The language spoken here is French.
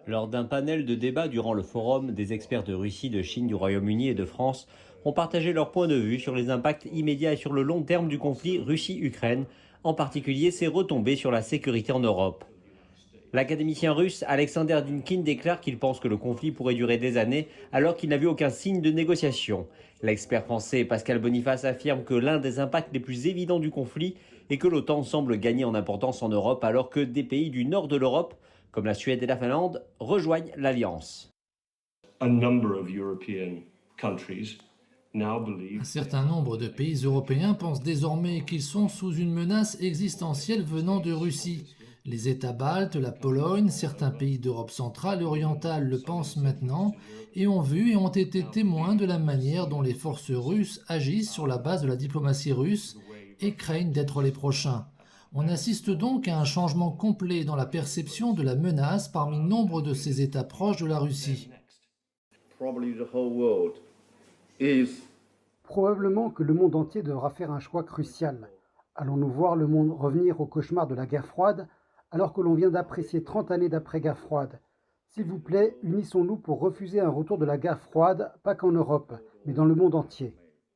Lors d'un panel de débat durant le forum, des experts de Russie, de Chine, du Royaume-Uni et de France ont partagé leur point de vue sur les impacts immédiats et sur le long terme du conflit Russie-Ukraine, en particulier ses retombées sur la sécurité en Europe. L'académicien russe Alexander Dinkin déclare qu'il pense que le conflit pourrait durer des années alors qu'il n'a vu aucun signe de négociation. L'expert français Pascal Boniface affirme que l'un des impacts les plus évidents du conflit est que l'OTAN semble gagner en importance en Europe alors que des pays du nord de l'Europe, comme la Suède et la Finlande, rejoignent l'alliance. Un certain nombre de pays européens pensent désormais qu'ils sont sous une menace existentielle venant de Russie. Les États baltes, la Pologne, certains pays d'Europe centrale et orientale le pensent maintenant et ont vu et ont été témoins de la manière dont les forces russes agissent sur la base de la diplomatie russe et craignent d'être les prochains. On assiste donc à un changement complet dans la perception de la menace parmi nombre de ces États proches de la Russie. Probablement que le monde entier devra faire un choix crucial. Allons-nous voir le monde revenir au cauchemar de la guerre froide alors que l'on vient d'apprécier 30 années d'après-guerre froide? S'il vous plaît, unissons-nous pour refuser un retour de la guerre froide, pas qu'en Europe, mais dans le monde entier.